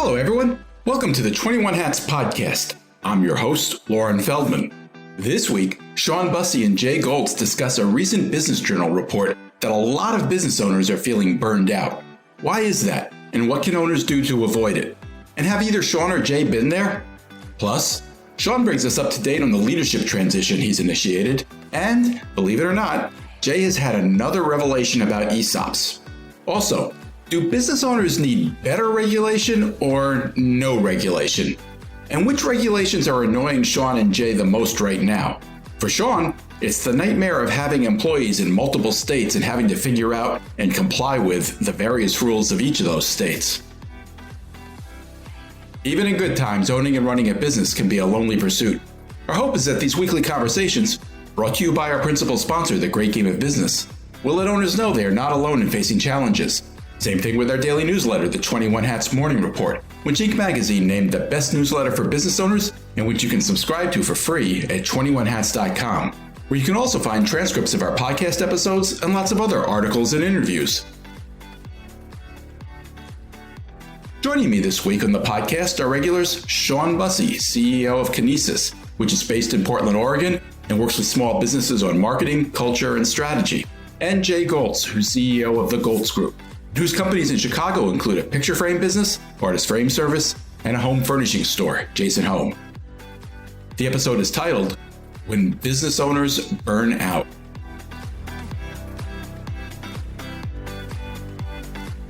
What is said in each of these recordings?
Hello, everyone. Welcome to the 21 Hats podcast. I'm your host, Lauren Feldman. This week, Shawn Busse and Jay Goltz discuss a recent Business Journal report that a lot of business owners are feeling burned out. Why is that? And what can owners do to avoid it? And have either Shawn or Jay been there? Plus, Shawn brings us up to date on the leadership transition he's initiated. And, believe it or not, Jay has had another revelation about ESOPs. Also, do business owners need better regulation or no regulation? And which regulations are annoying Shawn and Jay the most right now? For Shawn, it's the nightmare of having employees in multiple states and having to figure out and comply with the various rules of each of those states. Even in good times, owning and running a business can be a lonely pursuit. Our hope is that these weekly conversations, brought to you by our principal sponsor, The Great Game of Business, will let owners know they are not alone in facing challenges. Same thing with our daily newsletter, the 21 Hats Morning Report, which Inc. magazine named the best newsletter for business owners and which you can subscribe to for free at 21hats.com, where you can also find transcripts of our podcast episodes and lots of other articles and interviews. Joining me this week on the podcast are regulars Shawn Busse, CEO of Kinesis, which is based in Portland, Oregon, and works with small businesses on marketing, culture, and strategy, and Jay Goltz, who's CEO of the Goltz Group, whose companies in Chicago include a picture frame business, artist frame service, and a home furnishing store, Jason Home. The episode is titled, When Business Owners Burn Out.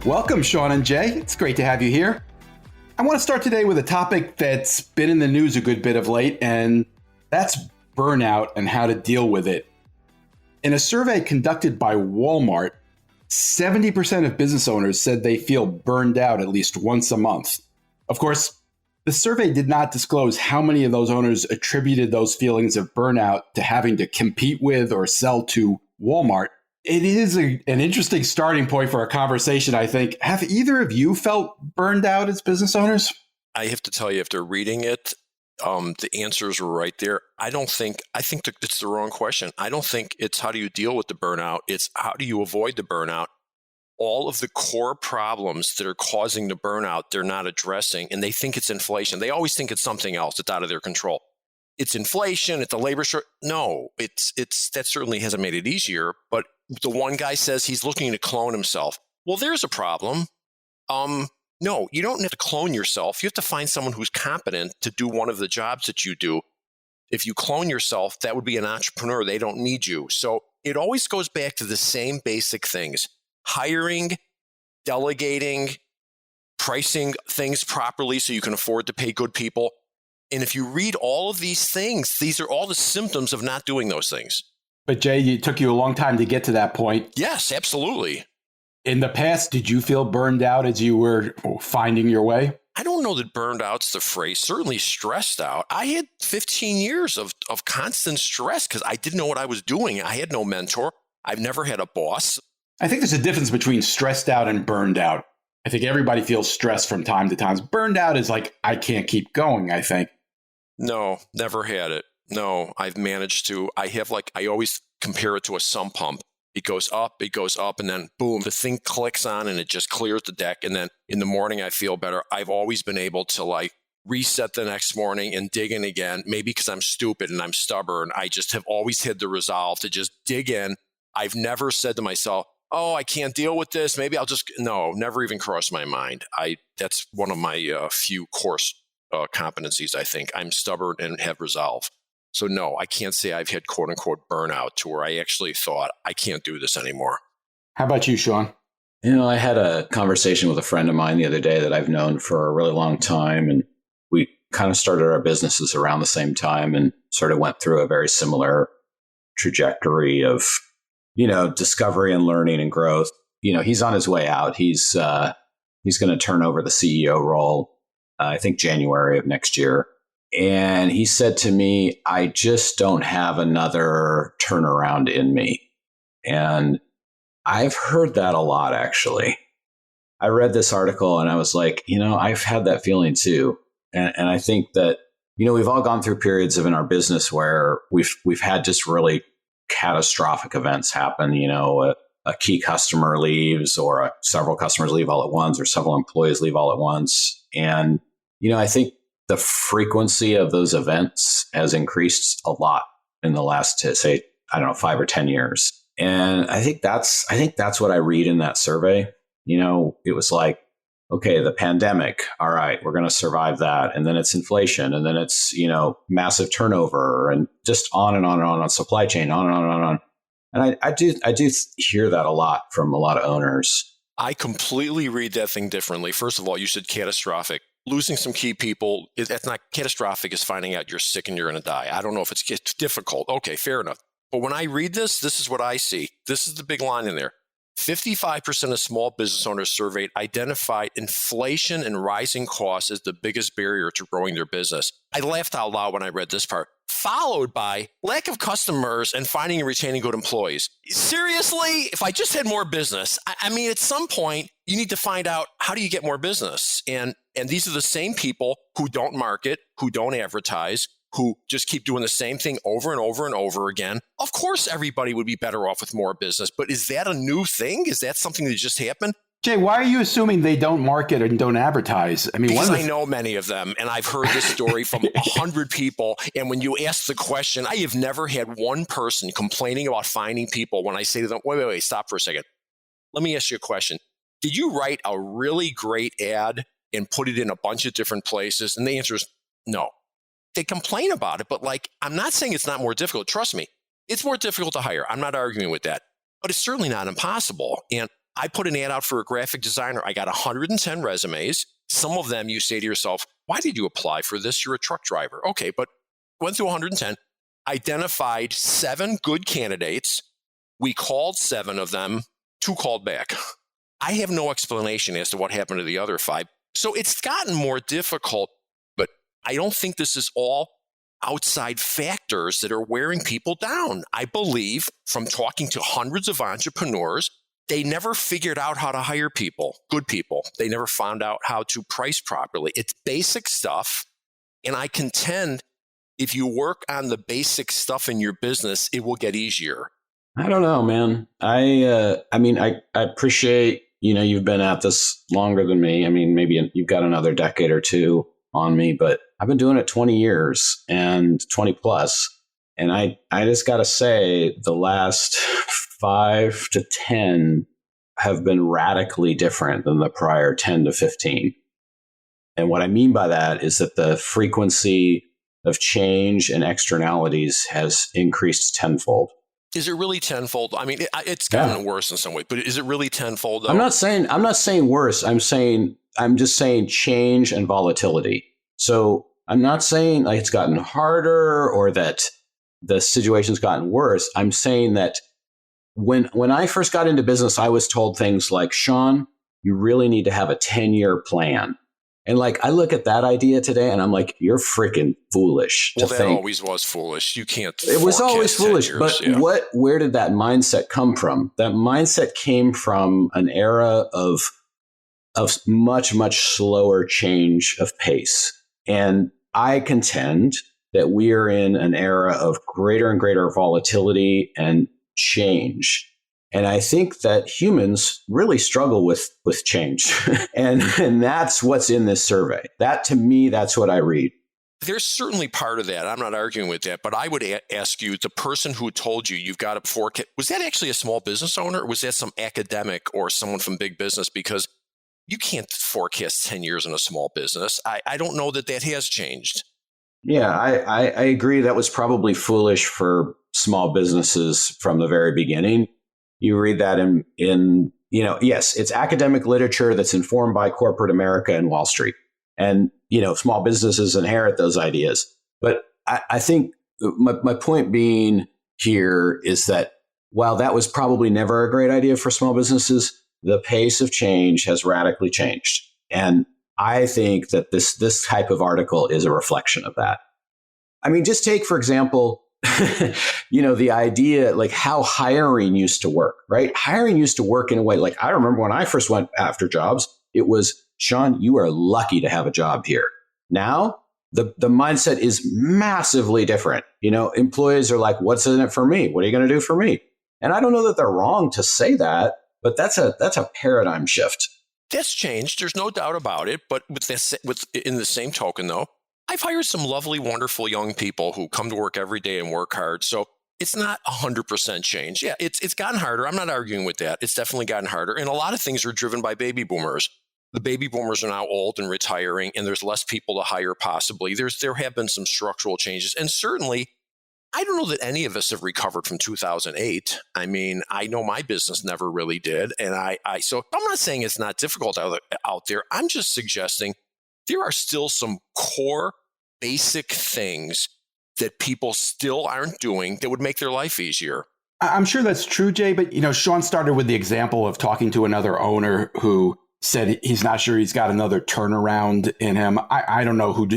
Welcome, Shawn and Jay. It's great to have you here. I want to start today with a topic that's been in the news a good bit of late, and that's burnout and how to deal with it. In a survey conducted by Walmart, 70% of business owners said they feel burned out at least once a month. Of course, the survey did not disclose how many of those owners attributed those feelings of burnout to having to compete with or sell to Walmart. It is an interesting starting point for a conversation, I think. Have either of you felt burned out as business owners? I have to tell you, after reading it, the answers were right there. I think that it's the wrong question. I don't think it's how do you deal with the burnout. It's how do you avoid the burnout. All of the core problems that are causing the burnout, they're not addressing, and they think it's inflation. They always think it's something else that's out of their control. It's inflation, it's a labor shortage. No, it's that certainly hasn't made it easier. But the one guy says he's looking to clone himself. Well, there's a problem. No, you don't have to clone yourself. You have to find someone who's competent to do one of the jobs that you do. If you clone yourself, that would be an entrepreneur. They don't need you. So it always goes back to the same basic things: hiring, delegating, pricing things properly so you can afford to pay good people. And if you read all of these things, these are all the symptoms of not doing those things. But Jay, it took you a long time to get to that point. Yes, absolutely. In the past, did you feel burned out as you were finding your way? I don't know that burned out's the phrase. Certainly stressed out. I had 15 years of constant stress because I didn't know what I was doing. I had no mentor. I've never had a boss. I think there's a difference between stressed out and burned out. I think everybody feels stressed from time to time. Burned out is like, I can't keep going, I think. No, never had it. No, I've managed to. I always compare it to a sump pump. It goes up, and then boom, the thing clicks on and it just clears the deck. And then in the morning, I feel better. I've always been able to reset the next morning and dig in again. Maybe because I'm stupid and I'm stubborn. I just have always had the resolve to just dig in. I've never said to myself, oh, I can't deal with this. Maybe no, never even crossed my mind. That's one of my few core competencies, I think. I'm stubborn and have resolve. So no, I can't say I've had quote unquote burnout to where I actually thought I can't do this anymore. How about you, Shawn? I had a conversation with a friend of mine the other day that I've known for a really long time. And we kind of started our businesses around the same time and sort of went through a very similar trajectory of, discovery and learning and growth. He's on his way out. He's going to turn over the CEO role, I think January of next year. And he said to me, I just don't have another turnaround in me. And I've heard that a lot, actually. I read this article and I was like, I've had that feeling too. And I think that, we've all gone through periods in our business where we've had just really catastrophic events happen, a key customer leaves or several customers leave all at once or several employees leave all at once. And, I think the frequency of those events has increased a lot in the last, say, 5 or 10 years. And I think that's what I read in that survey. It was like, okay, the pandemic. All right, we're going to survive that. And then it's inflation. And then it's, massive turnover and just on and on and on supply chain, on and on and on and on. And I do hear that a lot from a lot of owners. I completely read that thing differently. First of all, you said catastrophic. Losing some key people, that's not catastrophic, is finding out you're sick and you're going to die. I don't know if it's difficult. Okay, fair enough. But when I read this is what I see. This is the big line in there. 55% of small business owners surveyed identified inflation and rising costs as the biggest barrier to growing their business. I laughed out loud when I read this part, followed by lack of customers and finding and retaining good employees. Seriously, if I just had more business, I mean, at some point, you need to find out, how do you get more business? And these are the same people who don't market, who don't advertise, who just keep doing the same thing over and over and over again. Of course, everybody would be better off with more business, but is that a new thing? Is that something that just happened? Jay, why are you assuming they don't market and don't advertise? I mean, because I know many of them, and I've heard this story from 100 people. And when you ask the question, I have never had one person complaining about finding people when I say to them, wait, stop for a second. Let me ask you a question. Did you write a really great ad and put it in a bunch of different places? And the answer is no. They complain about it, but I'm not saying it's not more difficult. Trust me, it's more difficult to hire. I'm not arguing with that, but it's certainly not impossible. And I put an ad out for a graphic designer. I got 110 resumes. Some of them you say to yourself, why did you apply for this? You're a truck driver. Okay, but went through 110, identified 7 good candidates. We called 7 of them, 2 called back. I have no explanation as to what happened to the other 5. So it's gotten more difficult. I don't think this is all outside factors that are wearing people down. I believe, from talking to hundreds of entrepreneurs, they never figured out how to hire people, good people. They never found out how to price properly. It's basic stuff. And I contend if you work on the basic stuff in your business, it will get easier. I don't know, man. I appreciate, you've been at this longer than me. I mean, maybe you've got another decade or two on me, but I've been doing it 20 years and 20 plus. And I just got to say the last 5 to 10 have been radically different than the prior 10 to 15. And what I mean by that is that the frequency of change and externalities has increased tenfold. Is it really tenfold? I mean, it's gotten worse in some way, but is it really tenfold? Though? I'm not saying worse. I'm just saying change and volatility. So I'm not saying it's gotten harder or that the situation's gotten worse. I'm saying that when I first got into business, I was told things like, Shawn, you really need to have a 10-year plan. And I look at that idea today and I'm like, you're freaking foolish to think. Well, that always was foolish. You can't. It was always foolish. But where did that mindset come from? That mindset came from an era of much, much slower change of pace. And I contend that we are in an era of greater and greater volatility and change. And I think that humans really struggle with change. and that's what's in this survey. That, to me, that's what I read. There's certainly part of that. I'm not arguing with that. But I would ask you, the person who told you you've got to forecast, was that actually a small business owner? Or was that some academic or someone from big business? Because you can't forecast 10 years in a small business. I don't know that has changed. Yeah, I agree. That was probably foolish for small businesses from the very beginning. You read that in yes, it's academic literature that's informed by corporate America and Wall Street. And, small businesses inherit those ideas. But I think my point being here is that while that was probably never a great idea for small businesses, the pace of change has radically changed. And I think that this type of article is a reflection of that. I mean, just take, for example, the idea how hiring used to work, right? Hiring used to work in a way I remember when I first went after jobs, it was, Shawn, you are lucky to have a job here. Now, the mindset is massively different. Employees are like, what's in it for me? What are you going to do for me? And I don't know that they're wrong to say that, but that's a paradigm shift. That's changed. There's no doubt about it. But in the same token, though, I've hired some lovely, wonderful young people who come to work every day and work hard. So it's not 100% change. Yeah, it's gotten harder. I'm not arguing with that. It's definitely gotten harder. And a lot of things are driven by baby boomers. The baby boomers are now old and retiring, and there's less people to hire possibly. There have been some structural changes. And certainly, I don't know that any of us have recovered from 2008. I mean, I know my business never really did. And so I'm not saying it's not difficult out there. I'm just suggesting there are still some core basic things that people still aren't doing that would make their life easier. I'm sure that's true, Jay, but Shawn started with the example of talking to another owner who said he's not sure he's got another turnaround in him. I don't know who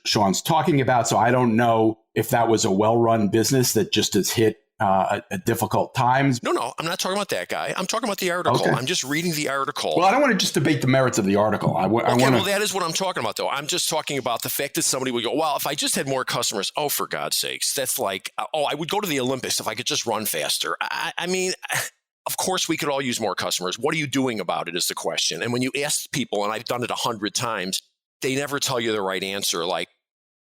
Shawn's talking about, so I don't know if that was a well-run business that just has hit at difficult times. No, I'm not talking about that guy. I'm talking about the article. Okay. I'm just reading the article. Well, I don't want to just debate the merits of the article. Well, that is what I'm talking about, though. I'm just talking about the fact that somebody would go, well, if I just had more customers, oh, for God's sakes, that's like, I would go to the Olympics if I could just run faster. I mean, of course, we could all use more customers. What are you doing about it is the question. And when you ask people, and I've done it 100 times, they never tell you the right answer. Like,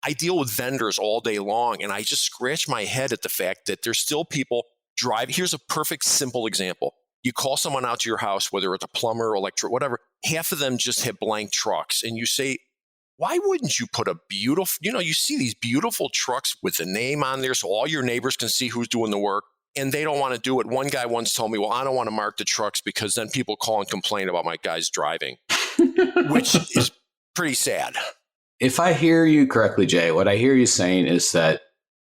I deal with vendors all day long, and I just scratch my head at the fact that there's still people driving. Here's a perfect, simple example. You call someone out to your house, whether it's a plumber, electric, whatever, half of them just have blank trucks. And you say, why wouldn't you put a beautiful, you see these beautiful trucks with a name on there so all your neighbors can see who's doing the work, and they don't want to do it. One guy once told me, well, I don't want to mark the trucks because then people call and complain about my guys driving, which is pretty sad. If I hear you correctly, Jay, what I hear you saying is that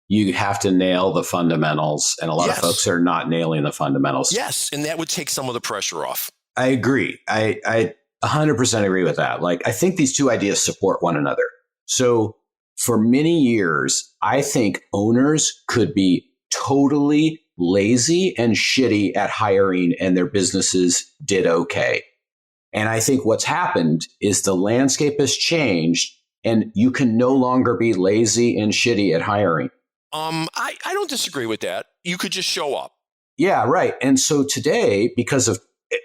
you have to nail the fundamentals, and a lot of folks are not nailing the fundamentals. Yes, and that would take some of the pressure off. I agree. I 100% agree with that. Like, I think these two ideas support one another. So for many years, I think owners could be totally lazy and shitty at hiring, and their businesses did okay. And I think what's happened is the landscape has changed, and you can no longer be lazy and shitty at hiring. I don't disagree with that. You could just show up. Yeah, right. And so today,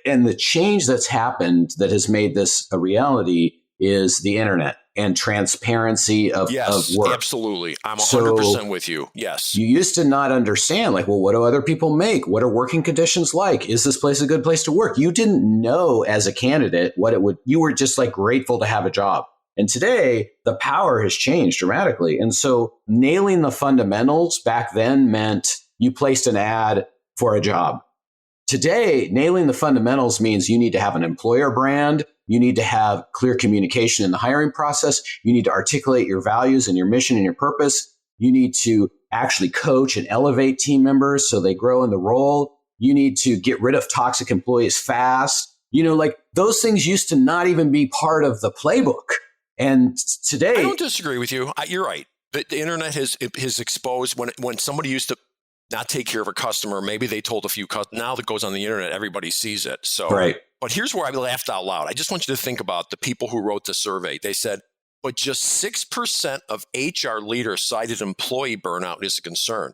and the change that's happened that has made this a reality is the internet and transparency of work. Absolutely. I'm 100% with you. Yes. You used to not understand, like, well, what do other people make? What are working conditions like? Is this place a good place to work? You didn't know as a candidate you were just like grateful to have a job. And today, the power has changed dramatically. And so nailing the fundamentals back then meant you placed an ad for a job. Today, nailing the fundamentals means you need to have an employer brand. You need to have clear communication in the hiring process. You need to articulate your values and your mission and your purpose. You need to actually coach and elevate team members so they grow in the role. You need to get rid of toxic employees fast. Like those things used to not even be part of the playbook. And today, I don't disagree with you. You're right. The internet has exposed when somebody used to not take care of a customer, maybe they told a few customers. Now that goes on the internet, everybody sees it. So, right. But here's where I laughed out loud. I just want you to think about the people who wrote the survey. They said, but just 6% of HR leaders cited employee burnout as a concern.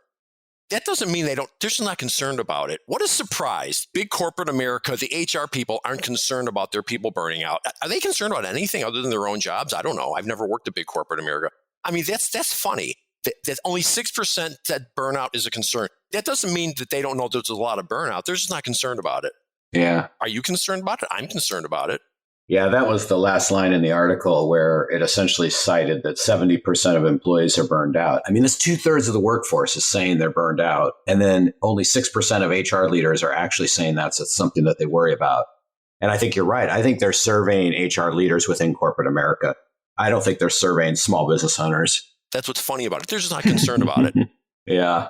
That doesn't mean they're just not concerned about it. What a surprise. Big corporate America, the HR people aren't concerned about their people burning out. Are they concerned about anything other than their own jobs? I don't know. I've never worked at big corporate America. I mean, that's funny. That only 6% that burnout is a concern. That doesn't mean that they don't know there's a lot of burnout. They're just not concerned about it. Yeah. Are you concerned about it? I'm concerned about it. Yeah, that was the last line in the article where it essentially cited that 70% of employees are burned out. I mean, that's 2/3 of the workforce is saying they're burned out. And then only 6% of HR leaders are actually saying that's something that they worry about. And I think you're right. I think they're surveying HR leaders within corporate America. I don't think they're surveying small business owners. That's what's funny about it. They're just not concerned about it. Yeah.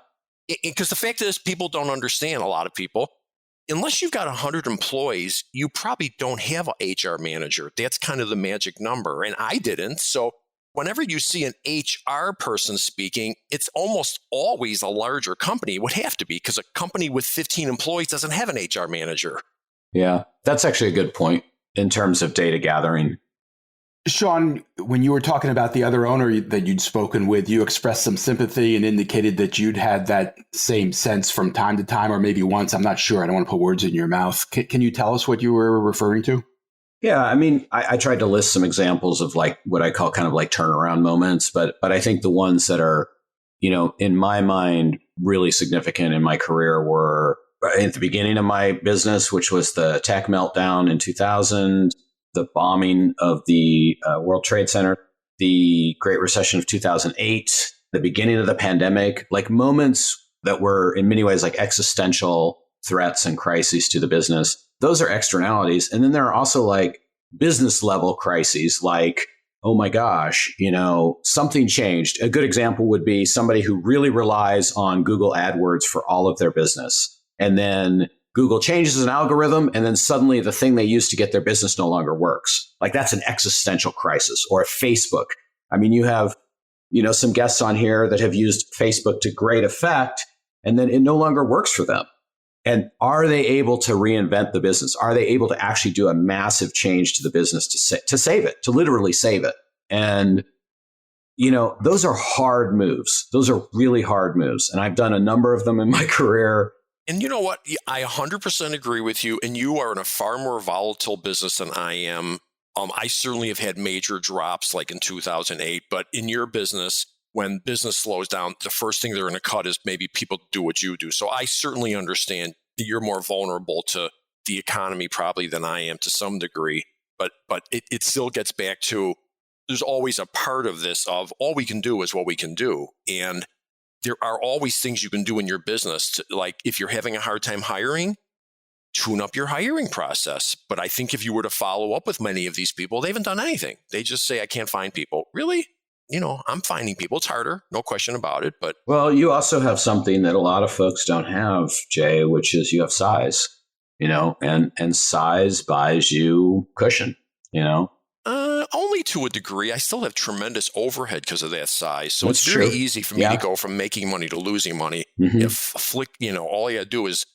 Because the fact is, people don't understand, a lot of people. Unless you've got 100 employees, you probably don't have an HR manager. That's kind of the magic number. And I didn't. So whenever you see an HR person speaking, it's almost always a larger company. It would have to be, because a company with 15 employees doesn't have an HR manager. Yeah, that's actually a good point in terms of data gathering. Shawn, when you were talking about the other owner that you'd spoken with, you expressed some sympathy and indicated that you'd had that same sense from time to time, or maybe once. I'm not sure. I don't want to put words in your mouth. Can you tell us what you were referring to? Yeah, I mean, I tried to list some examples of like what I call kind of like turnaround moments, but I think the ones that are, in my mind, really significant in my career were at the beginning of my business, which was the tech meltdown in 2000, the bombing of the World Trade Center, the Great Recession of 2008, the beginning of the pandemic, like moments that were in many ways like existential threats and crises to the business. Those are externalities. And then there are also like business level crises like, oh my gosh, something changed. A good example would be somebody who really relies on Google AdWords for all of their business. And then Google changes an algorithm, and then suddenly the thing they used to get their business no longer works. Like that's an existential crisis. Or Facebook. I mean, you have, some guests on here that have used Facebook to great effect, and then it no longer works for them. And are they able to reinvent the business? Are they able to actually do a massive change to the business to save it, to literally save it? And, those are hard moves. Those are really hard moves. And I've done a number of them in my career. And you know what? I 100% agree with you. And you are in a far more volatile business than I am. I certainly have had major drops like in 2008. But in your business, when business slows down, the first thing they're going to cut is maybe people do what you do. So I certainly understand that you're more vulnerable to the economy probably than I am to some degree. But it still gets back to there's always a part of this of all we can do is what we can do. And there are always things you can do in your business to, like if you're having a hard time hiring, tune up your hiring process. But I think if you were to follow up with many of these people, they haven't done anything. They just say, I can't find people. Really? I'm finding people. It's harder, no question about it. But well, you also have something that a lot of folks don't have, Jay, which is you have size, and size buys you cushion, Only to a degree. I still have tremendous overhead because of that size. So That's it's very true. easy for me to go from making money to losing money. Mm-hmm. If all I got to do is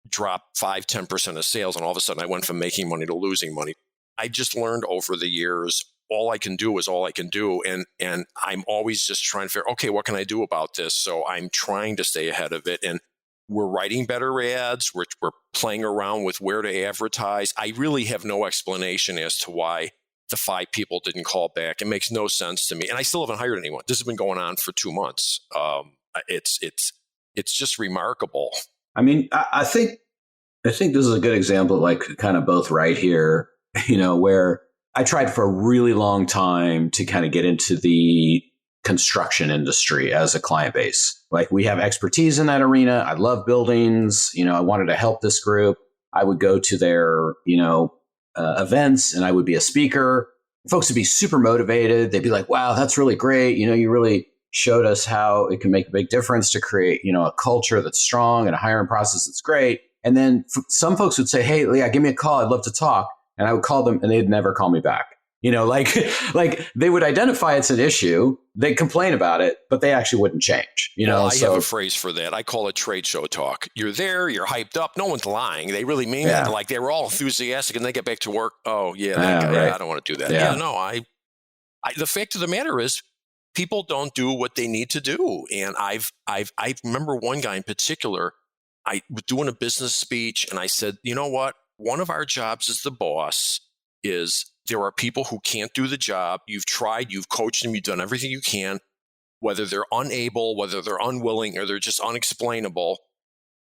drop 5-10% of sales, and all of a sudden I went from making money to losing money. I just learned over the years, all I can do is all I can do. And I'm always just trying to figure, okay, what can I do about this? So I'm trying to stay ahead of it. And we're writing better ads. We're playing around with where to advertise. I really have no explanation as to why the 5 people didn't call back. It makes no sense to me. And I still haven't hired anyone. This has been going on for 2 months. It's just remarkable. I mean, I think this is a good example, like kind of both right here, where I tried for a really long time to kind of get into the construction industry as a client base. Like we have expertise in that arena. I love buildings. I wanted to help this group. I would go to their, events and I would be a speaker. Folks would be super motivated. They'd be like, wow, that's really great. You really showed us how it can make a big difference to create, a culture that's strong and a hiring process that's great. And then some folks would say, hey, Leah, give me a call. I'd love to talk. And I would call them and they'd never call me back. Like they would identify it's an issue. They'd complain about it, but they actually wouldn't change. Well, I have a phrase for that. I call it trade show talk. You're there, you're hyped up. No one's lying. They really mean it. Like they were all enthusiastic and they get back to work. Oh yeah, that guy, right. I don't want to do that. Yeah, no, I the fact of the matter is people don't do what they need to do. And I remember one guy in particular, I was doing a business speech and I said, you know what? One of our jobs as the boss is there are people who can't do the job. You've tried, you've coached them, you've done everything you can, whether they're unable, whether they're unwilling, or they're just unexplainable.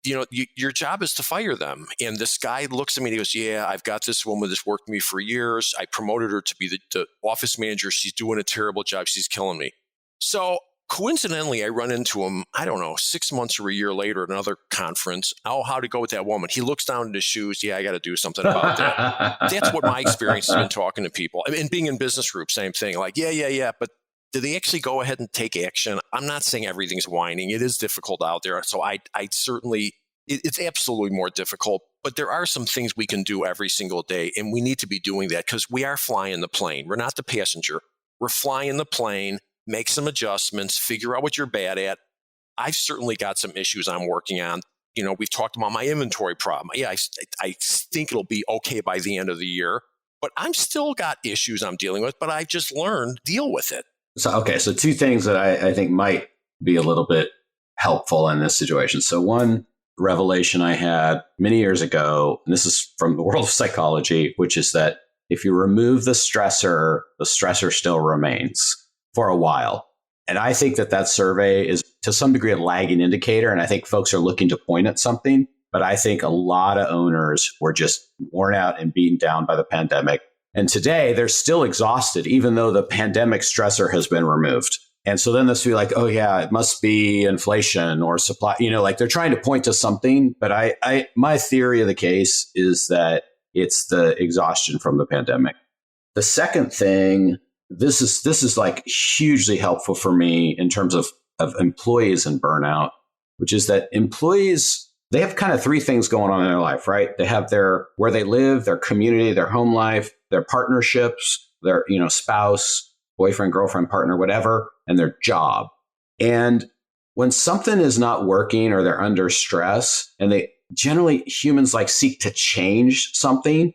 Your job is to fire them. And this guy looks at me and he goes, yeah, I've got this woman that's worked with me for years. I promoted her to be the office manager. She's doing a terrible job. She's killing me. So coincidentally, I run into him, I don't know, 6 months or a year later at another conference. Oh, how'd it go with that woman? He looks down at his shoes. Yeah, I got to do something about that. That's what my experience has been talking to people. And being in business groups, same thing. Like, yeah. But do they actually go ahead and take action? I'm not saying everything's whining. It is difficult out there. So I certainly, it's absolutely more difficult. But there are some things we can do every single day. And we need to be doing that because we are flying the plane. We're not the passenger. We're flying the plane. Make some adjustments, figure out what you're bad at. I've certainly got some issues I'm working on. We've talked about my inventory problem. Yeah, I think it'll be okay by the end of the year. but I'm still got issues I'm dealing with, but I just learned deal with it. So two things that I think might be a little bit helpful in this situation. So one revelation I had many years ago, and this is from the world of psychology, which is that if you remove the stressor still remains for a while. And I think that survey is to some degree a lagging indicator. And I think folks are looking to point at something. But I think a lot of owners were just worn out and beaten down by the pandemic. And today they're still exhausted, even though the pandemic stressor has been removed. And so then this will be like, oh yeah, it must be inflation or supply, like they're trying to point to something. But my theory of the case is that it's the exhaustion from the pandemic. The second thing, this is like hugely helpful for me in terms of employees and burnout, which is that employees, they have kind of three things going on in their life, right? They have where they live, their community, their home life, their partnerships, their, spouse, boyfriend, girlfriend, partner, whatever, and their job. And when something is not working or they're under stress, and humans like seek to change something.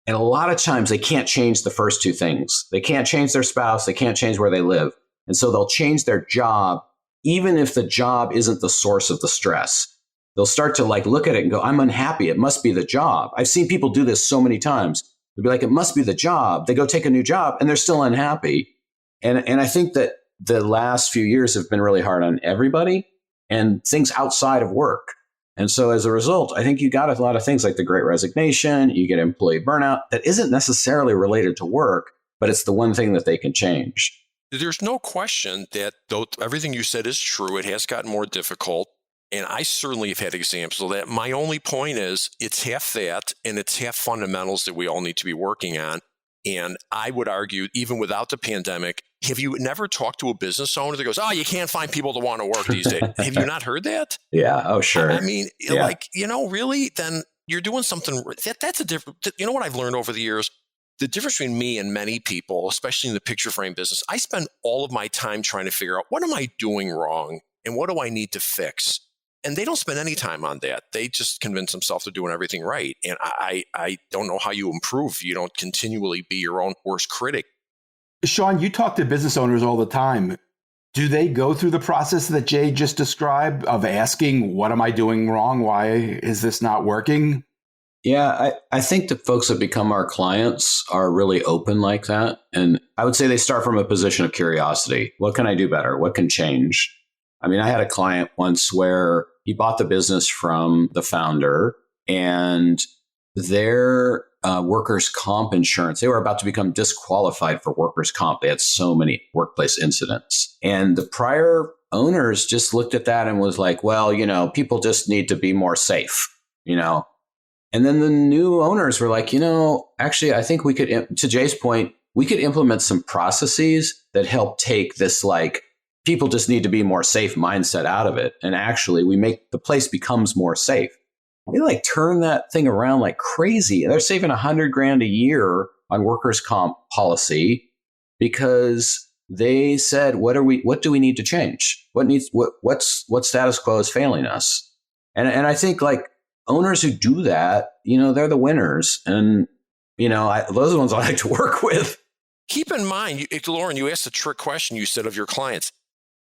And a lot of times they can't change the first two things. They can't change their spouse. They can't change where they live. And so they'll change their job, even if the job isn't the source of the stress. They'll start to look at it and go, I'm unhappy. It must be the job. I've seen people do this so many times. They'll be like, it must be the job. They go take a new job and they're still unhappy. And I think that the last few years have been really hard on everybody and things outside of work. And so as a result, I think you got a lot of things like the Great Resignation, you get employee burnout that isn't necessarily related to work, but it's the one thing that they can change. There's no question that though everything you said is true, it has gotten more difficult. And I certainly have had examples of that. My only point is it's half that and it's half fundamentals that we all need to be working on. And I would argue, even without the pandemic, have you never talked to a business owner that goes, oh, you can't find people to want to work these days? Have you not heard that? Yeah. Oh, sure. I mean, really, then you're doing something. That's a different, what I've learned over the years? The difference between me and many people, especially in the picture frame business, I spend all of my time trying to figure out what am I doing wrong and what do I need to fix? And they don't spend any time on that. They just convince themselves they're doing everything right. And I don't know how you improve. You don't continually be your own worst critic. Shawn, you talk to business owners all the time. Do they go through the process that Jay just described of asking, what am I doing wrong? Why is this not working? Yeah, I think the folks that become our clients are really open like that. And I would say they start from a position of curiosity. What can I do better? What can change? I mean, I had a client once where he bought the business from the founder and their workers' comp insurance, they were about to become disqualified for workers' comp. They had so many workplace incidents. And the prior owners just looked at that and was like, well, people just need to be more safe, And then the new owners were like, actually, I think we could, to Jay's point, we could implement some processes that help take this people just need to be more safe mindset out of it. And actually we make the place becomes more safe. They turn that thing around like crazy. They're saving $100,000 a year on workers' comp policy because they said, what do we need to change? What status quo is failing us? And I think owners who do that, they're the winners. And, those are the ones I like to work with. Keep in mind, Lauren, you asked a trick question. You said of your clients.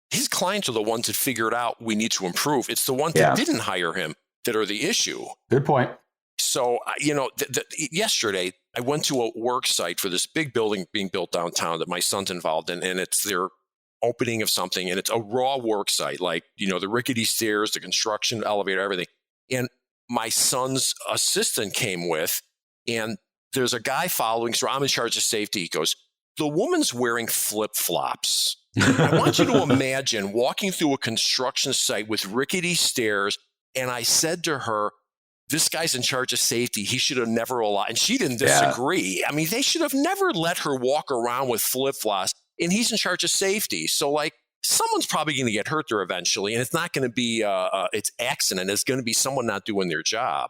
His clients are the ones that figured out we need to improve. It's the ones that didn't hire him that are the issue. Good point. So, yesterday I went to a work site for this big building being built downtown that my son's involved in, and it's their opening of something, and it's a raw work site, the rickety stairs, the construction elevator, everything. And my son's assistant came with, and there's a guy following, so I'm in charge of safety. He goes, the woman's wearing flip-flops. I want you to imagine walking through a construction site with rickety stairs. And I said to her, this guy's in charge of safety. He should have never allowed. And she didn't disagree. Yeah. I mean, they should have never let her walk around with flip-flops. And he's in charge of safety. So someone's probably going to get hurt there eventually. And it's not going to be it's accident. It's going to be someone not doing their job.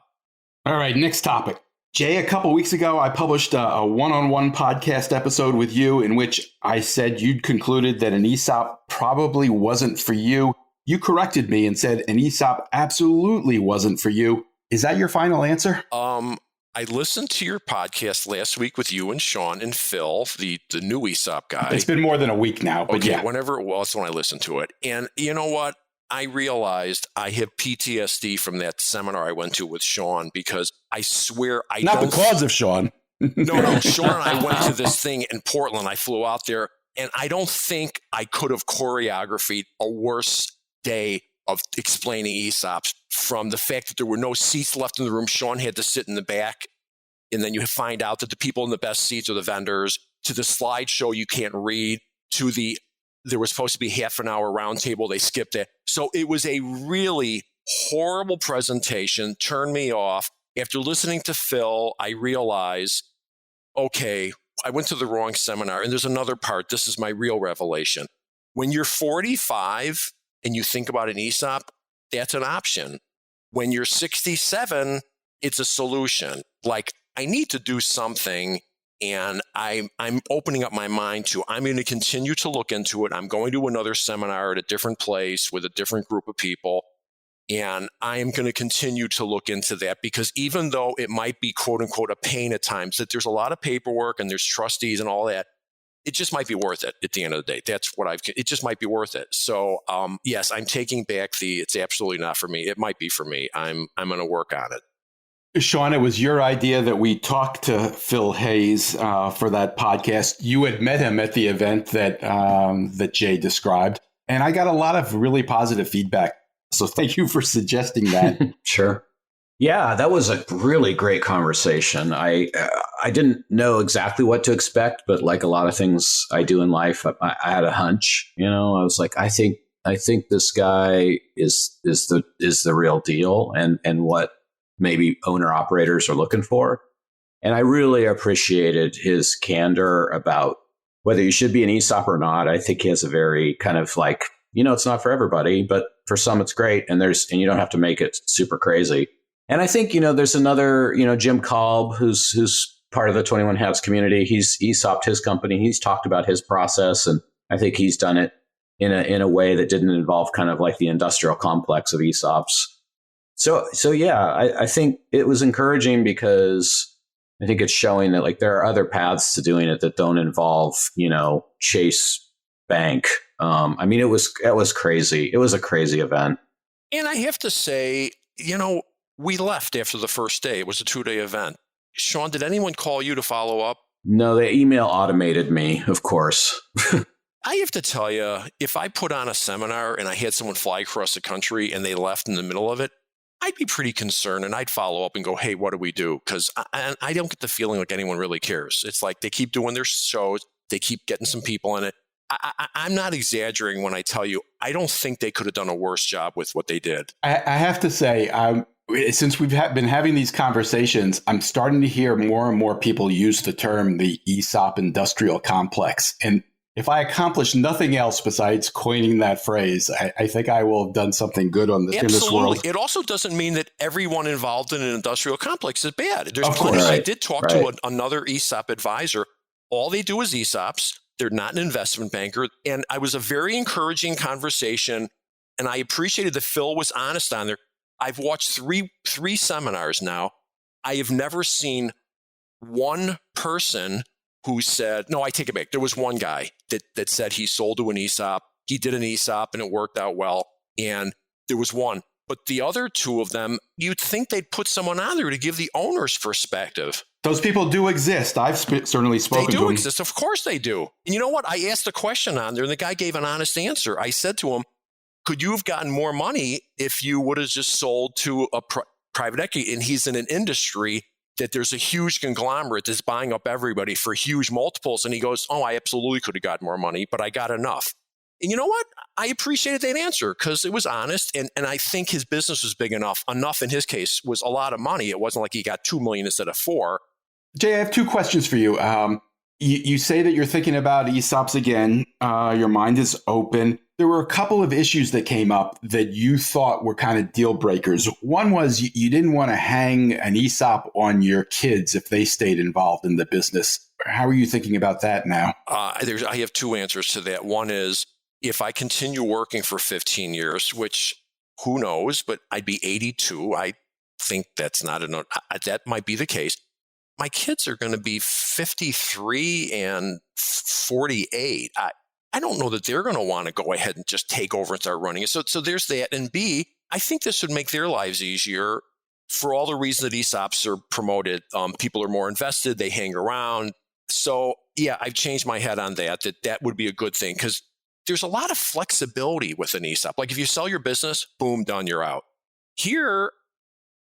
All right, next topic. Jay, a couple weeks ago, I published a one-on-one podcast episode with you in which I said you'd concluded that an ESOP probably wasn't for you. You corrected me and said an ESOP absolutely wasn't for you. Is that your final answer? I listened to your podcast last week with you and Shawn and Phil, the new ESOP guy. It's been more than a week now, but yeah. Whenever it was when I listened to it. And you know what? I realized I have PTSD from that seminar I went to with Shawn, because I swear I Not don't... because of Shawn. No, Shawn and I went to this thing in Portland. I flew out there, and I don't think I could have choreographed a worse day of explaining ESOPs, from the fact that there were no seats left in the room. Shawn had to sit in the back, and then you find out that the people in the best seats are the vendors, to the slideshow you can't read, to there was supposed to be half an hour roundtable. They skipped it. So it was a really horrible presentation, turned me off. After listening to Phil, I realized, okay, I went to the wrong seminar. And there's another part. This is my real revelation. When you're 45 and you think about an ESOP, that's an option. When you're 67, it's a solution. Like, I need to do something, and I'm opening up my mind to, I'm going to continue to look into it. I'm going to another seminar at a different place with a different group of people, and I am going to continue to look into that, because even though it might be, quote unquote, a pain at times, that there's a lot of paperwork and there's trustees and all that, it just might be worth it at the end of the day. That's what it just might be worth it. So, yes, I'm taking back it's absolutely not for me. It might be for me. I'm going to work on it. Shawn, it was your idea that we talk to Phil Hayes for that podcast. You had met him at the event that Jay described, and I got a lot of really positive feedback. So thank you for suggesting that. Sure. Yeah, that was a really great conversation. I didn't know exactly what to expect, but like a lot of things I do in life, I had a hunch. I was like, I think this guy is the real deal, and what maybe owner operators are looking for. And I really appreciated his candor about whether you should be an ESOP or not. I think he has a very kind of like, it's not for everybody, but for some it's great, and you don't have to make it super crazy. And I think, there's another, Jim Kolb, who's part of the 21 Hats community. He's ESOPed his company. He's talked about his process, and I think he's done it in a way that didn't involve kind of like the industrial complex of ESOPs. So yeah, I think it was encouraging, because I think it's showing that like there are other paths to doing it that don't involve, Chase Bank. It was crazy. It was a crazy event. And I have to say, we left after the first day. It was a 2-day event. Shawn, did anyone call you to follow up? No, the email automated me, of course. I have to tell you, if I put on a seminar and I had someone fly across the country and they left in the middle of it, I'd be pretty concerned, and I'd follow up and go, hey, what do we do? Because I don't get the feeling like anyone really cares. It's like they keep doing their shows. They keep getting some people in it. I'm not exaggerating when I tell you, I don't think they could have done a worse job with what they did. I have to say, since we've been having these conversations, I'm starting to hear more and more people use the term the ESOP industrial complex. And if I accomplish nothing else besides coining that phrase, I think I will have done something good in this world. It also doesn't mean that everyone involved in an industrial complex is bad. There's of plenty. Course. I did talk to another ESOP advisor. All they do is ESOPs. They're not an investment banker. And I was a very encouraging conversation, and I appreciated that Phil was honest on there. I've watched three seminars now. I have never seen one person who said, no, I take it back. There was one guy that said he sold to an ESOP. He did an ESOP and it worked out well. And there was one. But the other two of them, you'd think they'd put someone on there to give the owner's perspective. Those people do exist. I've certainly spoken to them. They do exist. Of course they do. And you know what? I asked a question on there and the guy gave an honest answer. I said to him, could you have gotten more money if you would have just sold to a private equity? And he's in an industry that there's a huge conglomerate that's buying up everybody for huge multiples. And he goes, oh, I absolutely could have gotten more money, but I got enough. And you know what? I appreciated that answer because it was honest. And I think his business was big enough. Enough in his case was a lot of money. It wasn't like he got $2 million instead of $4 million. Jay, I have two questions for you. You say that you're thinking about ESOPs again. Your mind is open. There were a couple of issues that came up that you thought were kind of deal breakers. One was you didn't want to hang an ESOP on your kids if they stayed involved in the business. How are you thinking about that now? I have two answers to that. One is if I continue working for 15 years, which who knows, but I'd be 82. I think that's not enough. That might be the case. my kids are going to be 53 and 48. I don't know that they're going to want to go ahead and just take over and start running it. So there's that. And B, I think this would make their lives easier for all the reasons that ESOPs are promoted. People are more invested. They hang around. So yeah, I've changed my head on that would be a good thing because there's a lot of flexibility with an ESOP. Like if you sell your business, boom, done, you're out. Here,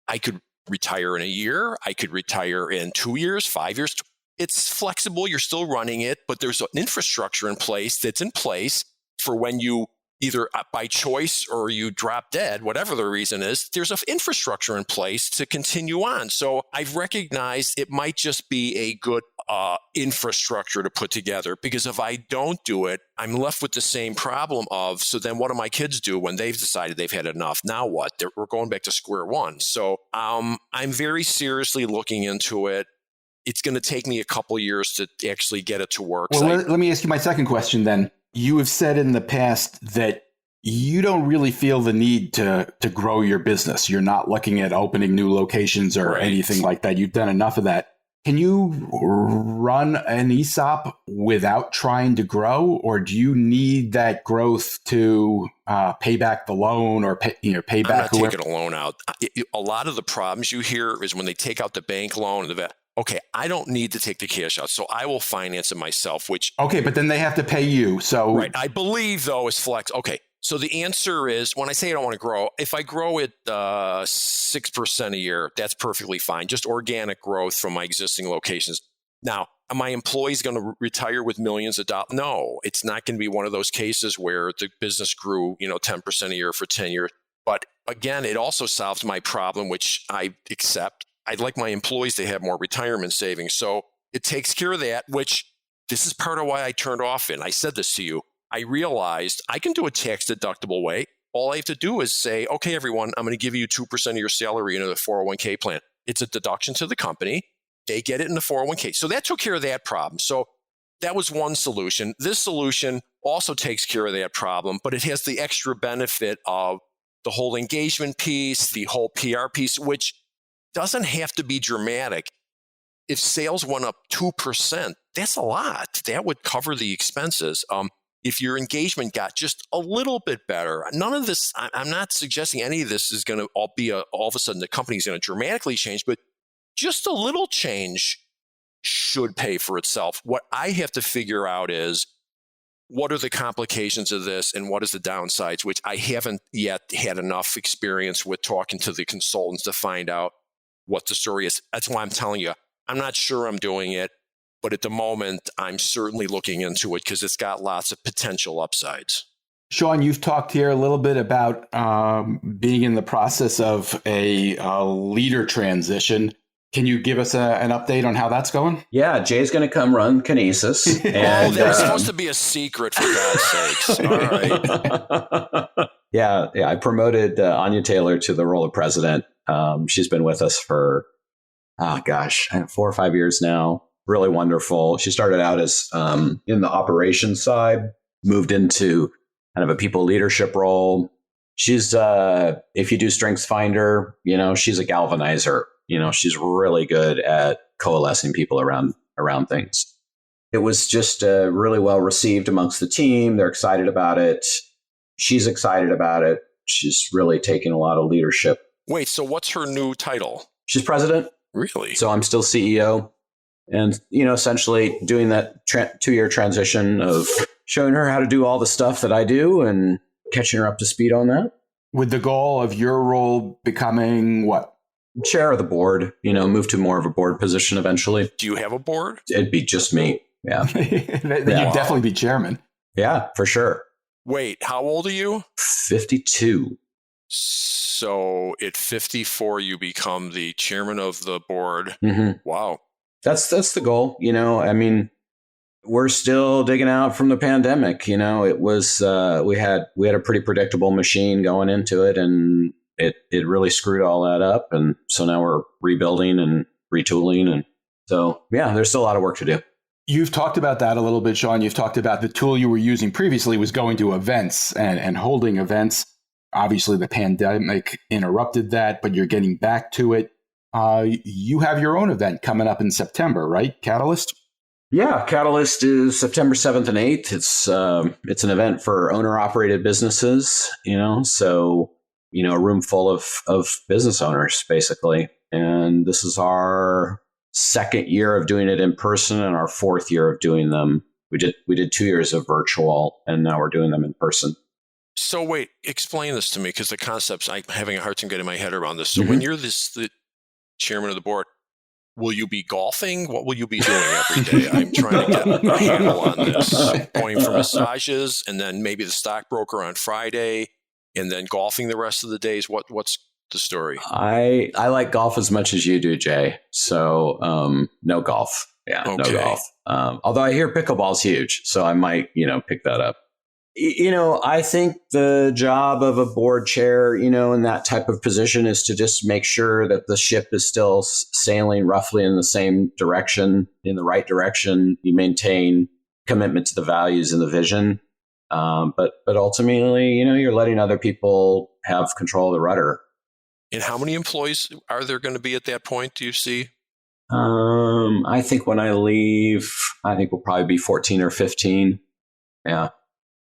I could retire in a year. I could retire in 2 years, 5 years. It's flexible. You're still running it, but there's an infrastructure in place that's in place for when you either by choice or you drop dead, whatever the reason is, there's an infrastructure in place to continue on. So I've recognized it might just be a good infrastructure to put together because if I don't do it, I'm left with the same problem of, so then what do my kids do when they've decided they've had enough? Now what? We're going back to square one. So I'm very seriously looking into it. It's going to take me a couple years to actually get it to work. Well, let me ask you my second question then. You have said in the past that you don't really feel the need to grow your business. You're not looking at opening new locations or anything like that. You've done enough of that. Can you run an ESOP without trying to grow, or do you need that growth to pay back the loan or pay back? I'm not taking a loan out. A lot of the problems you hear is when they take out the bank loan and okay, I don't need to take the cash out, so I will finance it myself, which... Okay, but then they have to pay you, so... Right. I believe, though, is flex. Okay, so the answer is, when I say I don't want to grow, if I grow at 6% a year, that's perfectly fine. Just organic growth from my existing locations. Now, are my employees going to retire with millions of dollars? No, it's not going to be one of those cases where the business grew, 10% a year for 10 years. But again, it also solves my problem, which I accept. I'd like my employees to have more retirement savings. So it takes care of that, which this is part of why I turned off in. I said this to you. I realized I can do a tax deductible way. All I have to do is say, okay, everyone, I'm going to give you 2% of your salary into the 401k plan. It's a deduction to the company. They get it in the 401k. So that took care of that problem. So that was one solution. This solution also takes care of that problem, but it has the extra benefit of the whole engagement piece, the whole PR piece, which doesn't have to be dramatic. If sales went up 2%, that's a lot. That would cover the expenses. If your engagement got just a little bit better, none of this, I'm not suggesting any of this is going to all of a sudden the company's going to dramatically change, but just a little change should pay for itself. What I have to figure out is what are the complications of this and what is the downsides, which I haven't yet had enough experience with talking to the consultants to find out what the story is. That's why I'm telling you, I'm not sure I'm doing it, but at the moment, I'm certainly looking into it because it's got lots of potential upsides. Shawn, you've talked here a little bit about being in the process of a leader transition. Can you give us an update on how that's going? Yeah, Jay's going to come run Kinesis. And, that's supposed to be a secret, for God's sakes. All right. Yeah, I promoted Anya Taylor to the role of president. She's been with us for, 4 or 5 years now. Really wonderful. She started out as in the operations side, moved into kind of a people leadership role. She's, if you do Strengths Finder, she's a galvanizer. She's really good at coalescing people around things. It was just really well received amongst the team. They're excited about it. She's excited about it. She's really taking a lot of leadership. Wait, so what's her new title? She's president. Really? So I'm still CEO. And, essentially doing that 2-year transition of showing her how to do all the stuff that I do and catching her up to speed on that. With the goal of your role becoming what? Chair of the board, move to more of a board position eventually. Do you have a board? It'd be just me. Yeah. You'd definitely be chairman. Yeah, for sure. Wait, how old are you? 52. So at 54, you become the chairman of the board. Mm-hmm. Wow. That's the goal. We're still digging out from the pandemic. It was we had a pretty predictable machine going into it, and it really screwed all that up. And so now we're rebuilding and retooling, and so there's still a lot of work to do. You've talked about that a little bit, Shawn. You've talked about the tool you were using previously was going to events and holding events. Obviously, the pandemic interrupted that, but you're getting back to it. You have your own event coming up in September, right? Catalyst? Yeah, Catalyst is September 7th and 8th. It's an event for owner-operated businesses, so, a room full of business owners, basically. And this is our second year of doing it in person and our fourth year of doing them. We did 2 years of virtual, and now we're doing them in person. So wait, explain this to me, because the concepts, I'm having a hard time getting my head around this. So when you're the chairman of the board, will you be golfing? What will you be doing every day? I'm trying to get a handle on this. Going for massages, and then maybe the stockbroker on Friday, and then golfing the rest of the days. What's the story? I like golf as much as you do, Jay. So no golf. Yeah, okay. No golf. Although I hear pickleball's huge, so I might pick that up. I think the job of a board chair, in that type of position is to just make sure that the ship is still sailing roughly in the same direction, in the right direction. You maintain commitment to the values and the vision. But ultimately, you're letting other people have control of the rudder. And how many employees are there going to be at that point, do you see? I think when I leave, we'll probably be 14 or 15. Yeah.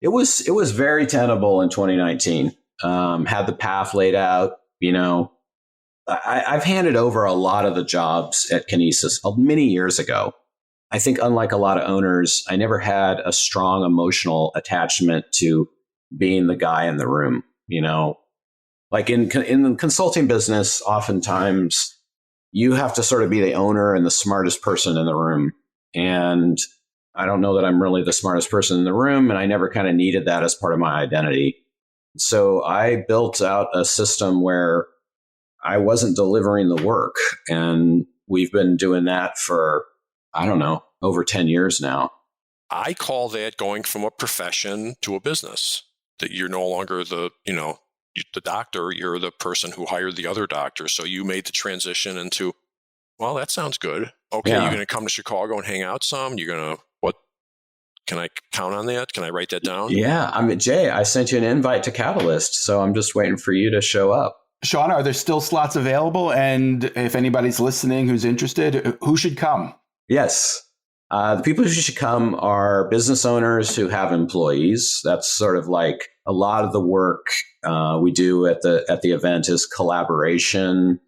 It was very tenable in 2019. Had the path laid out. I've handed over a lot of the jobs at Kinesis many years ago. I think unlike a lot of owners, I never had a strong emotional attachment to being the guy in the room. Like in the consulting business, oftentimes you have to sort of be the owner and the smartest person in the room. And I don't know that I'm really the smartest person in the room, and I never kind of needed that as part of my identity. So I built out a system where I wasn't delivering the work, and we've been doing that for, over 10 years now. I call that going from a profession to a business, that you're no longer the doctor, you're the person who hired the other doctor. So you made the transition into, well, that sounds good. Okay, yeah. You're going to come to Chicago and hang out some? You're going to, what? Can I count on that? Can I write that down? Yeah. Jay, I sent you an invite to Catalyst, so I'm just waiting for you to show up. Shawn, are there still slots available? And if anybody's listening who's interested, who should come? Yes. The people who should come are business owners who have employees. That's sort of like a lot of the work we do at the event is collaboration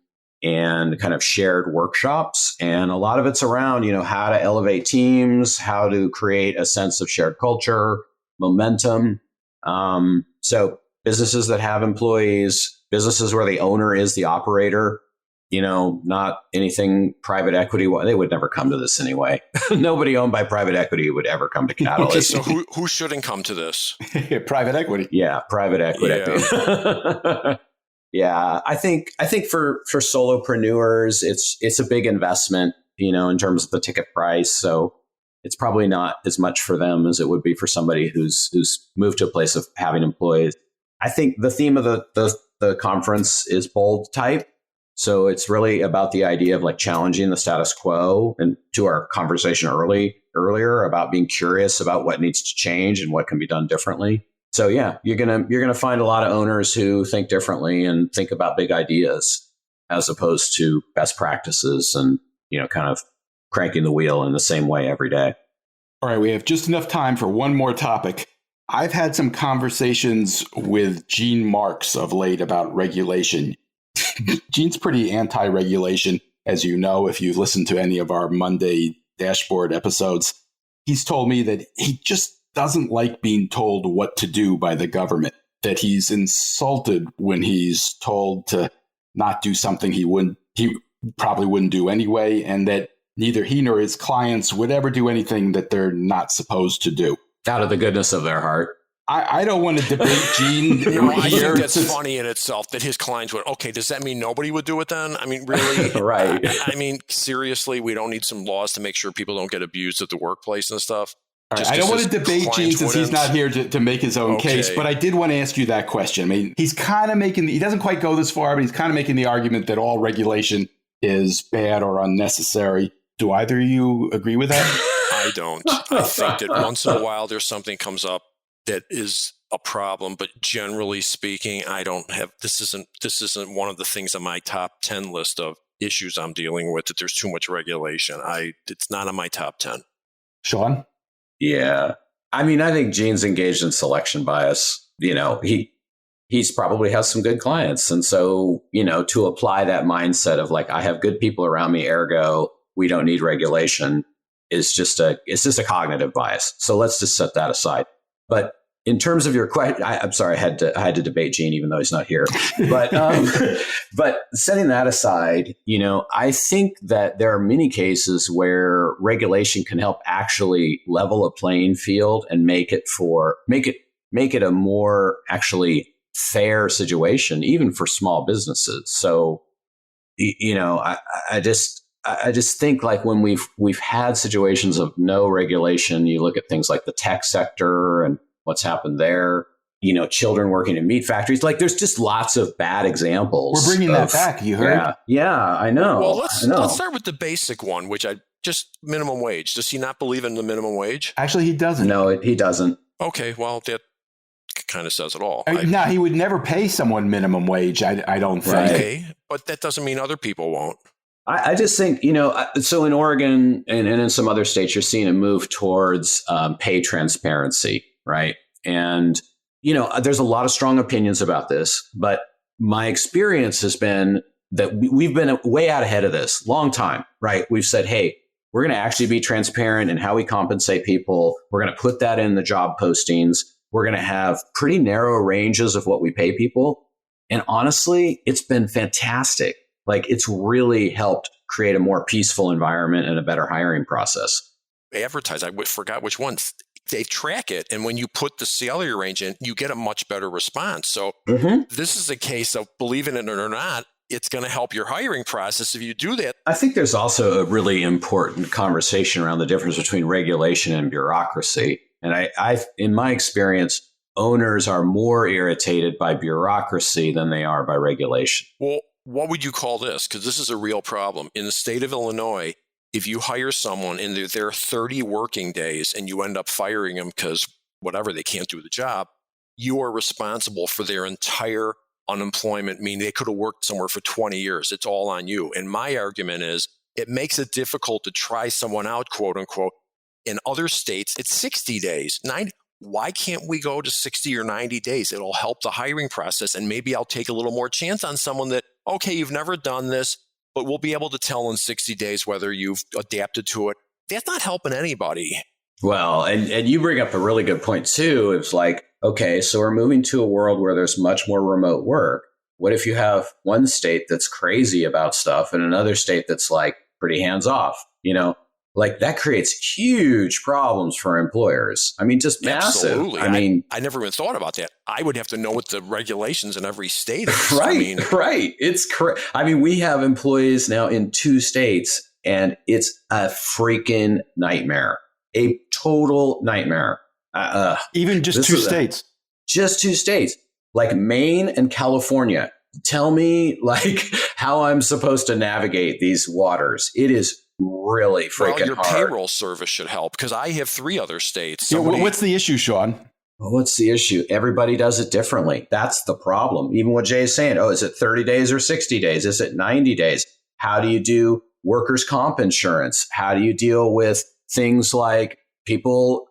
and kind of shared workshops. And a lot of it's around, how to elevate teams, how to create a sense of shared culture, momentum. So businesses that have employees, businesses where the owner is the operator, not anything private equity. They would never come to this anyway. Nobody owned by private equity would ever come to Catalyst. Okay, so who shouldn't come to this? Private equity. Yeah, private equity. Yeah. Yeah, I think for solopreneurs, it's a big investment, in terms of the ticket price. So it's probably not as much for them as it would be for somebody who's moved to a place of having employees. I think the theme of the conference is bold type. So it's really about the idea of like challenging the status quo, and to our conversation earlier about being curious about what needs to change and what can be done differently. So yeah, you're gonna find a lot of owners who think differently and think about big ideas as opposed to best practices and kind of cranking the wheel in the same way every day. All right, we have just enough time for one more topic. I've had some conversations with Gene Marks of late about regulation. Gene's pretty anti-regulation, as you know, if you've listened to any of our Monday dashboard episodes. He's told me that he just doesn't like being told what to do by the government, that he's insulted when he's told to not do something he probably wouldn't do anyway, and that neither he nor his clients would ever do anything that they're not supposed to do. Out of the goodness of their heart. I don't want to debate Gene. I think that's funny in itself that his clients would, okay, does that mean nobody would do it then? I mean, really? Right. I mean, seriously, we don't need some laws to make sure people don't get abused at the workplace and stuff? Right, I don't want to debate Gene since he's not here to make his own case, but I did want to ask you that question. I mean, he's kind of he doesn't quite go this far, but he's kind of making the argument that all regulation is bad or unnecessary. Do either of you agree with that? I don't. I think that once in a while there's something comes up that is a problem, but generally speaking, I don't have, this isn't one of the things on my top 10 list of issues I'm dealing with, that there's too much regulation. It's not on my top 10. Shawn? Yeah. I mean, I think Gene's engaged in selection bias. He's probably has some good clients. And so, to apply that mindset of like, I have good people around me, ergo, we don't need regulation it's just a cognitive bias. So let's just set that aside. But in terms of your question, I'm sorry, I had to debate Gene, even though he's not here. But but setting that aside, I think that there are many cases where regulation can help actually level a playing field and make it a more actually fair situation, even for small businesses. So, I just think like when we've had situations of no regulation, you look at things like the tech sector and what's happened there, children working in meat factories. Like there's just lots of bad examples. We're bringing that back. You heard? Yeah, I know. Well, let's start with the basic one, which just minimum wage. Does he not believe in the minimum wage? Actually, he doesn't. No, he doesn't. Okay, well, that kind of says it all. No, he would never pay someone minimum wage, I don't think. Right. Okay, but that doesn't mean other people won't. I just think, so in Oregon and in some other states, you're seeing a move towards pay transparency, right? And, there's a lot of strong opinions about this, but my experience has been that we've been way out ahead of this, long time, right? We've said, hey, we're going to actually be transparent in how we compensate people. We're going to put that in the job postings. We're going to have pretty narrow ranges of what we pay people. And honestly, it's been fantastic. Like it's really helped create a more peaceful environment and a better hiring process. Advertise, I forgot which ones. They track it. And when you put the salary range in, you get a much better response. So This is a case of believing it or not, it's going to help your hiring process if you do that. I think there's also a really important conversation around the difference between regulation and bureaucracy. And I in my experience, owners are more irritated by bureaucracy than they are by regulation. Well, what would you call this? Because this is a real problem. In the state of Illinois, if you hire someone and they're 30 working days and you end up firing them because whatever, they can't do the job, you are responsible for their entire unemployment, meaning they could have worked somewhere for 20 years. It's all on you. And my argument is it makes it difficult to try someone out, quote unquote. In other states, it's 60 days, 90. Why can't we go to 60 or 90 days? It'll help the hiring process. And maybe I'll take a little more chance on someone that, okay, you've never done this, but we'll be able to tell in 60 days whether you've adapted to it. That's not helping anybody. Well, and you bring up a really good point too. It's like, okay, so we're moving to a world where there's much more remote work. What if you have one state that's crazy about stuff and another state that's like pretty hands off, Like that creates huge problems for employers. I mean, just massive. Absolutely. I never even thought about that. I would have to know what the regulations in every state is. Right. It's correct. We have employees now in 2 states and it's a freaking nightmare, a total nightmare. Even just 2 states. Just 2 states, like Maine and California. Tell me like how I'm supposed to navigate these waters. It is really freaking your hard. Payroll service should help because I have 3 other states. What's the issue, Shawn? Well, what's the issue? Everybody does it differently. That's the problem. Even what Jay is saying, is it 30 days or 60 days? Is it 90 days? How do you do workers' comp insurance? How do you deal with things like people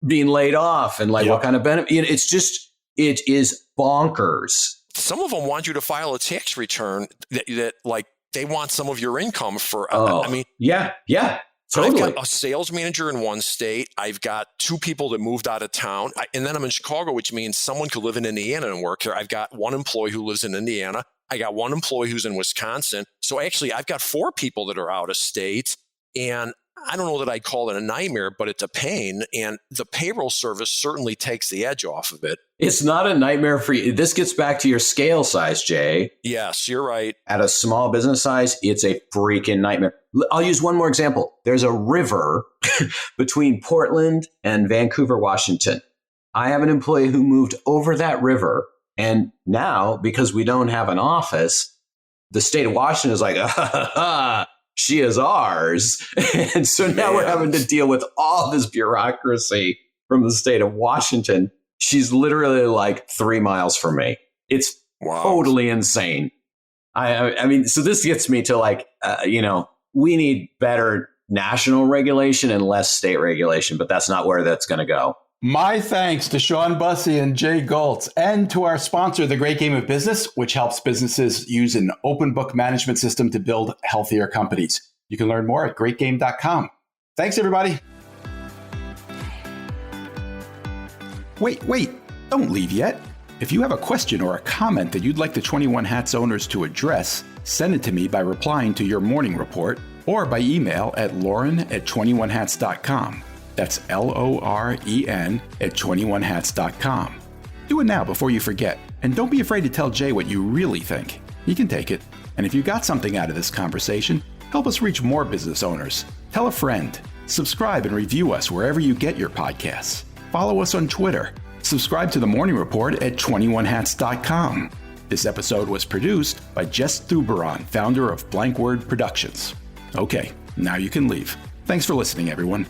being laid off and like what kind of benefit? It is bonkers. Some of them want you to file a tax return that like, they want some of your income for, yeah, totally. I've got a sales manager in one state. I've got 2 people that moved out of town. And then I'm in Chicago, which means someone could live in Indiana and work here. I've got 1 employee who lives in Indiana. I got 1 employee who's in Wisconsin. So actually, I've got 4 people that are out of state. And I don't know that I'd call it a nightmare, but it's a pain. And the payroll service certainly takes the edge off of it. It's not a nightmare for you. This gets back to your scale size, Jay. Yes, you're right. At a small business size, it's a freaking nightmare. I'll use one more example. There's a river between Portland and Vancouver, Washington. I have an employee who moved over that river. And now, because we don't have an office, the state of Washington is like, she is ours. And so now we're having to deal with all this bureaucracy from the state of Washington. She's literally like 3 miles from me. It's totally insane. I mean, so this gets me to like, we need better national regulation and less state regulation, but that's not where that's going to go. My thanks to Shawn Busse and Jay Goltz, and to our sponsor, The Great Game of Business, which helps businesses use an open book management system to build healthier companies. You can learn more at greatgame.com. Thanks, everybody. Wait, don't leave yet. If you have a question or a comment that you'd like the 21 Hats owners to address, send it to me by replying to your morning report or by email at lauren@21hats.com. That's LOREN@21hats.com. Do it now before you forget. And don't be afraid to tell Jay what you really think. He can take it. And if you got something out of this conversation, help us reach more business owners. Tell a friend. Subscribe and review us wherever you get your podcasts. Follow us on Twitter. Subscribe to the Morning Report at 21hats.com. This episode was produced by Jess Thuberon, founder of Blank Word Productions. Okay, now you can leave. Thanks for listening, everyone.